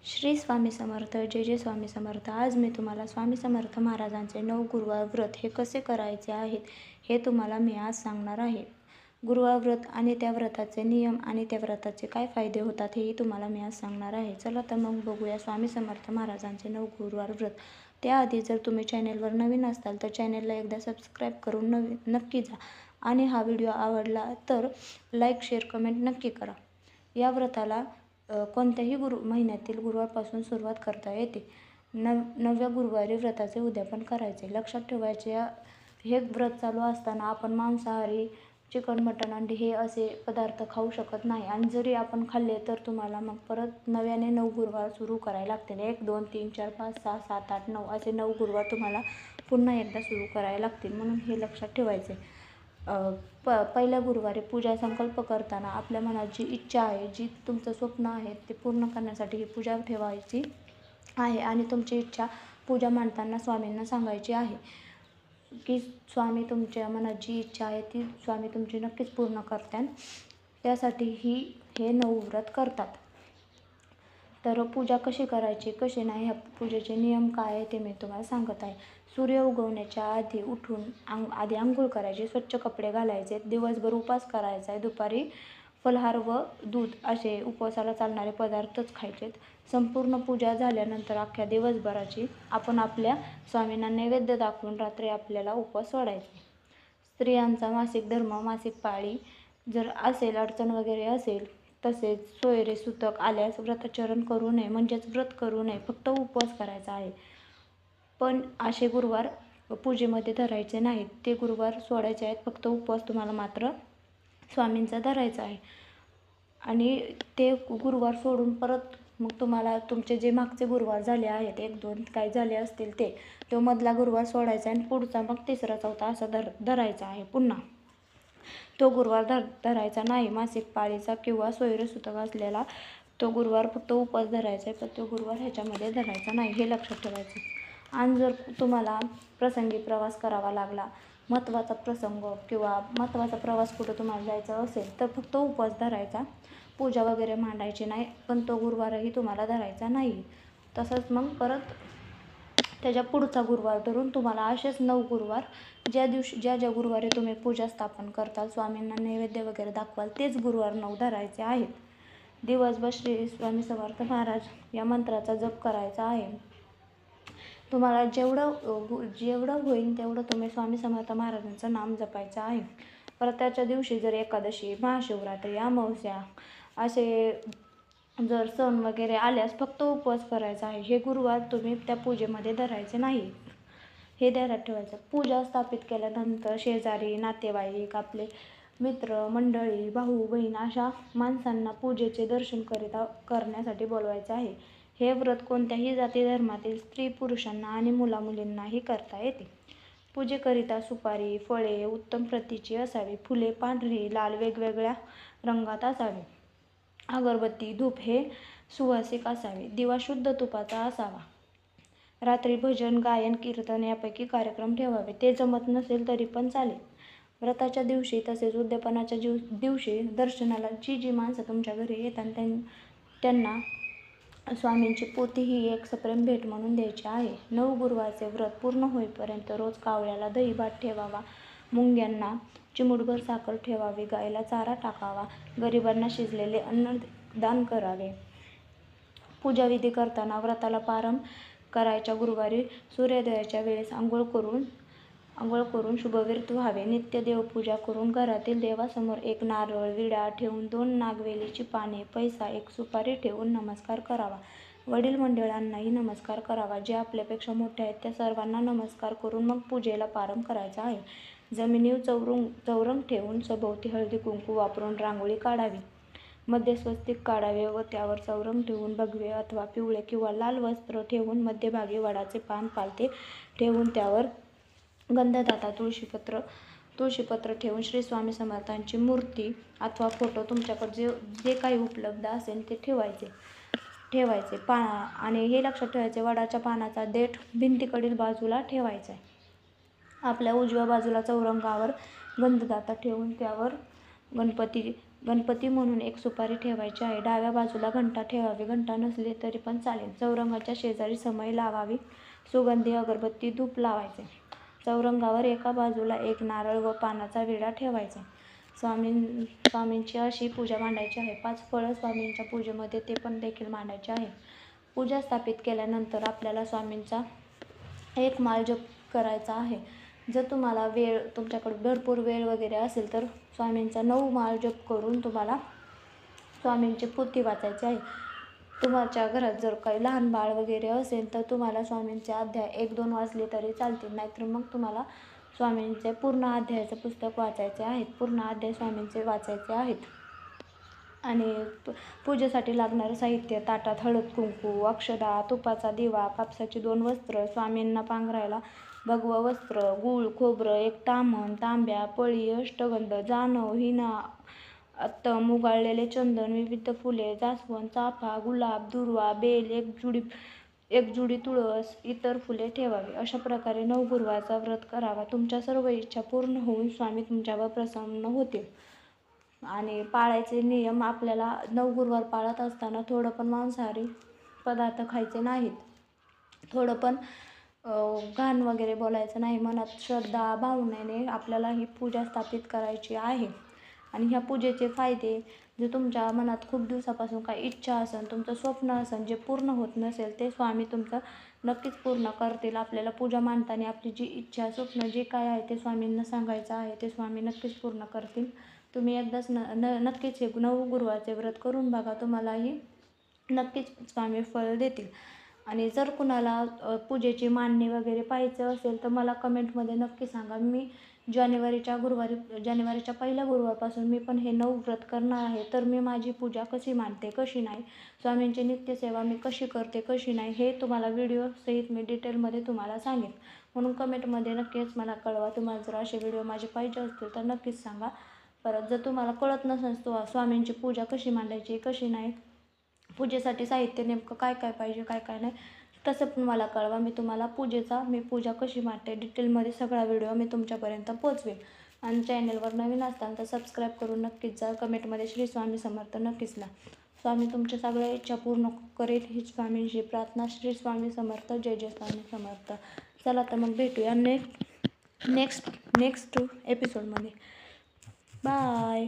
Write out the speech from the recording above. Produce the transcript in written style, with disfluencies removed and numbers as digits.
श्री स्वामी समर्थ. जय जय स्वामी समर्थ. आज मी तुम्हाला स्वामी समर्थ महाराजांचे 9 गुरुवार व्रत हे कसे करायचे आहेत हे तुम्हाला मी आज सांगणार आहे. गुरुवार व्रत आणि त्या व्रताचे नियम आणि त्या व्रताचे काय फायदे होतात हेही तुम्हाला मी आज सांगणार आहे. चला तर मग बघूया स्वामी समर्थ महाराजांचे 9 गुरुवार व्रत. त्याआधी जर तुम्ही चॅनेलवर नवीन असाल तर चॅनेलला एकदा सबस्क्राईब करून नक्की जा आणि हा व्हिडिओ आवडला तर लाईक, शेअर, कमेंट नक्की करा. या व्रताला कोणत्याही महिन्यातील गुरुवारपासून सुरुवात करता येते. 9व्या गुरुवारी व्रताचे उद्यापन करायचे. लक्षात ठेवायचे, हे व्रत चालू असताना आपण मांसाहारी, चिकन, मटण, अंडी हे असे पदार्थ खाऊ शकत नाही आणि जरी आपण खाल्ले तर तुम्हाला मग परत नव्याने 9 गुरुवार सुरू करायला लागतील. 1, 2, 3, 4, 5, 6, 7, 8, 9 असे 9 गुरुवार तुम्हाला पुन्हा एकदा सुरू करायला लागतील, म्हणून हे लक्षात ठेवायचे. पहिल्या गुरुवारी पूजा संकल्प करताना आपल्या मनात जी इच्छा आहे, जी तुमचं स्वप्न आहे ते पूर्ण करण्यासाठी ही पूजा ठेवायची आहे आणि तुमची इच्छा पूजा मांडताना स्वामींना सांगायची आहे की स्वामी, तुमच्या मनात जी इच्छा आहे ती स्वामी तुमची नक्कीच पूर्ण करतात. त्यासाठी हे 9 व्रत करतात. तर पूजा कशी करायची, कशी नाही, ह्या पूजेचे नियम काय आहे ते मी तुम्हाला सांगत आहे. सूर्य उगवण्याच्या आधी उठून आधी आंघोळ करायची, स्वच्छ कपडे घालायचे, दिवसभर उपवास करायचा आहे. दुपारी फलाहार व दूध असे उपवासाला चालणारे पदार्थच खायचेत. संपूर्ण पूजा झाल्यानंतर अख्ख्या दिवसभराची आपण आपल्या स्वामींना नैवेद्य दाखवून रात्री आपल्याला उपवास सोडायचे. स्त्रियांचा मासिक धर्म, मासिक पाळी जर असेल, अडचण वगैरे असेल, तसेच सोयरे सुतक आल्यास व्रताचरण करू नये, म्हणजेच व्रत करू नये, फक्त उपवास करायचा आहे. पण असे गुरुवार पूजेमध्ये धरायचे नाहीत. ते गुरुवार सोडायचे आहेत. फक्त उपवास तुम्हाला मात्र स्वामींचा धरायचा आहे आणि ते गुरुवार सोडून परत मग तुम्हाला तुमचे जे मागचे गुरुवार झाले आहेत, 1, 2 काय झाले असतील तो मधला गुरुवार सोडायचा आणि पुढचा मग 3रा, 4था असा धरायचा आहे. पुन्हा तो गुरुवार धरायचा नाही. मासिक पाळीचा किंवा सोयरे सुतक असलेला तो गुरुवार फक्त उपवास धरायचा आहे, पण तो गुरुवार ह्याच्यामध्ये धरायचा नाही, हे लक्षात ठेवायचं. आणि जर तुम्हाला प्रसंगी प्रवास करावा लागला, महत्त्वाचा प्रसंग किंवा महत्त्वाचा प्रवास कुठं तुम्हाला जायचं असेल तर फक्त उपवास धरायचा, पूजा वगैरे मांडायची नाही, पण तो गुरुवारही तुम्हाला धरायचा नाही. तसंच मग परत त्याच्या पुढचा गुरुवार धरून तुम्हाला असेच 9 गुरुवार ज्या गुरुवारी तुम्ही पूजा स्थापन करताल, स्वामींना नैवेद्य वगैरे दाखवाल, तेच गुरुवार 9 धरायचे आहेत. दिवसभर श्री स्वामी समर्थ महाराज या मंत्राचा जप करायचा आहे. तुम्हाला जेवढं होईल तेवढं तुम्ही स्वामी समर्थ महाराजांचं नाम जपायचं आहे. परत त्याच्या दिवशी जर एकादशी, महाशिवरात्री, अमावस्या असे जर सण वगैरे आल्यास फक्त उपवास करायचा आहे. हे गुरुवार तुम्ही त्या पूजेमध्ये धरायचे नाही, हे ध्यानात ठेवायचं. पूजा स्थापित केल्यानंतर शेजारी, नातेवाईक, आपले मित्र मंडळी, भाऊ बहीण अशा माणसांना पूजेचे दर्शन करण्यासाठी बोलवायचे आहे. हे व्रत कोणत्याही जाती धर्मातील स्त्री पुरुषांना आणि मुलामुलींनाही करता येते. पूजेकरिता सुपारी, फळे उत्तम प्रतीची असावी. फुले पांढरी, लाल वेगवेगळ्या रंगात असावी. अगरबत्ती, धूप हे सुवासिक असावे. दिवा शुद्ध तुपाचा असावा. रात्री भजन, गायन, कीर्तन यापैकी कार्यक्रम ठेवावे. ते जमत नसेल तरी पण चालेल. व्रताच्या दिवशी तसेच उद्यापनाच्या दिवशी दर्शनाला जी माणसं तुमच्या घरी येतात त्यांना स्वामींची पोथी ही एक सप्रेम भेट म्हणून द्यायची आहे. 9 गुरुवारचे व्रत पूर्ण होईपर्यंत रोज कावळ्याला दही भात ठेवावा, मुंग्यांना चिमूटभर साखर ठेवावी, गायीला चारा टाकावा, गरिबांना शिजलेले अन्न दान करावे. पूजाविधी करताना व्रताला प्रारंभ करायच्या गुरुवारी सूर्योदयाच्या वेळेस आंघोळ करून शुभविरत व्हावे. नित्य देवपूजा करून घरातील देवासमोर 1 नारळ, विडा ठेवून 2 नागवेलीची पाने, पैसा, 1 सुपारी ठेवून नमस्कार करावा. वडील मंडळांनाही नमस्कार करावा. जे आपल्यापेक्षा मोठे आहेत त्या सर्वांना नमस्कार करून मग पूजेला प्रारंभ करायचा आहे. जमिनीवर चौरंग ठेवून सभोवती हळदी कुंकू वापरून रांगोळी काढावी. मध्ये स्वस्तिक काढावे व त्यावर चौरंग ठेवून भगवे अथवा पिवळे किंवा लाल वस्त्र ठेवून मध्यभागी वडाचे पान, पालथे ठेवून त्यावर गंधदाता तुळशीपत्र ठेवून श्री स्वामी समर्थांची मूर्ती अथवा फोटो तुमच्याकडे जे काही उपलब्ध असेल ते ठेवायचे. आणि हे लक्षात ठेवायचे, वडाच्या पानाचा देठ भिंतीकडील बाजूला ठेवायचा आहे. आपल्या उजव्या बाजूला चौरंगावर गंधदाता ठेवून त्यावर गणपती गणपती म्हणून एक सुपारी ठेवायची आहे. डाव्या बाजूला घंटा ठेवावी, घंटा नसली तरी पण चालेल. चौरंगाच्या शेजारी समई लावावी, सुगंधी अगरबत्ती धूप लावायचे. चौरंगावर एका बाजूला एक नारळ व पानाचा विडा ठेवायचा. स्वामींची अशी पूजा मांडायची आहे. 5 फळं स्वामींच्या पूजेमध्ये ते पण देखील मांडायचे आहे. पूजा स्थापित केल्यानंतर आपल्याला स्वामींचा एक माळ जप करायचा आहे. जर तुम्हाला तुमच्याकडे भरपूर वेळ वगैरे असेल तर स्वामींचा 9 माळ जप करून तुम्हाला स्वामींची पोथी वाचायची आहे. तुमच्या घरात जर काही लहान बाळ वगैरे असेल तर तुम्हाला स्वामींचे अध्याय 1-2 वाचले तरी चालतील, नाहीतर मग तुम्हाला स्वामींचे पूर्ण अध्यायाचं पुस्तक वाचायचे आहेत. पूर्ण अध्याय स्वामींचे वाचायचे आहेत. आणि पूजेसाठी लागणारं साहित्य: ताटात हळद कुंकू, अक्षदा, तुपाचा दिवा, कापसाची 2 वस्त्र, स्वामींना पांघरायला भगवं वस्त्र, गूळ, खोबरं, 1 ताम्हण, तांब्या, पळी, अष्टगंध, जानव, हिना, अत्तम, उगाळलेले चंदन, विविध फुले, जास्वंद, चाफा, गुलाब, दुर्वा, बेल, एक जुडी तुळस, इतर फुले ठेवावी. अशा प्रकारे 9 गुरुवारचा व्रत करावा. तुमच्या सर्व इच्छा पूर्ण होऊन स्वामी तुमच्यावर प्रसन्न होतील. आणि पाळायचे नियम: आपल्याला 9 गुरुवार पाळत असताना थोडं पण मांसाहारी पदार्थ खायचे नाहीत. थोडं पण घाण वगैरे बोलायचं नाही. मनात श्रद्धा भावनेने आपल्याला ही पूजा स्थापित करायची आहे. आणि ह्या पूजेचे फायदे: जे तुमच्या मनात खूप दिवसापासून काही इच्छा असेल, तुमचं स्वप्न असेल, जे पूर्ण होत नसेल ते स्वामी तुमचं नक्कीच पूर्ण करतील. आपल्याला पूजा मांडताना आपली जी इच्छा, स्वप्न जे काय आहे ते स्वामींना सांगायचं आहे, ते स्वामी नक्कीच पूर्ण करतील. तुम्ही एकदाच नक्कीच हे 9 गुरुवारचे व्रत करून बघा. तुम्हालाही नक्कीच स्वामी फळ देतील. आणि जर कुणाला पूजेची मांडणी वगैरे पाहायचं असेल तर मला कमेंटमध्ये नक्की सांगा. मी जानेवारीच्या पहिल्या गुरुवारपासून मी पण हे 9 व्रत करणार आहे. तर मी माझी पूजा कशी मांडते, कशी नाही, स्वामींची नित्यसेवा मी कशी करते, कशी नाही, हे तुम्हाला व्हिडिओसहित मी डिटेलमध्ये तुम्हाला सांगेन. म्हणून कमेंटमध्ये नक्कीच मला कळवा. तुम्हाला जर असे व्हिडिओ माझे पाहिजे असतील तर नक्कीच सांगा. परत जर तुम्हाला कळत नसेल स्वामींची पूजा कशी मांडायची, कशी नाही, पूजेसाठी साहित्य नेमकं काय काय पाहिजे, काय काय नाही, तसं पण मला कळवा. मी तुम्हाला मी पूजा कशी मांडते डिटेलमध्ये सगळा व्हिडिओ मी तुमच्यापर्यंत पोचवेल. आणि चॅनलवर नवीन असताल तर सबस्क्राईब करून नक्कीच जा. कमेंटमध्ये श्री स्वामी समर्थ नक्कीच लिहा. स्वामी तुमच्या सगळ्या इच्छा पूर्ण करेल हीच स्वामींची प्रार्थना. श्री स्वामी समर्थ. जय जय स्वामी समर्थ. चला तर मग भेटूया नेक्स्ट एपिसोडमध्ये. बाय.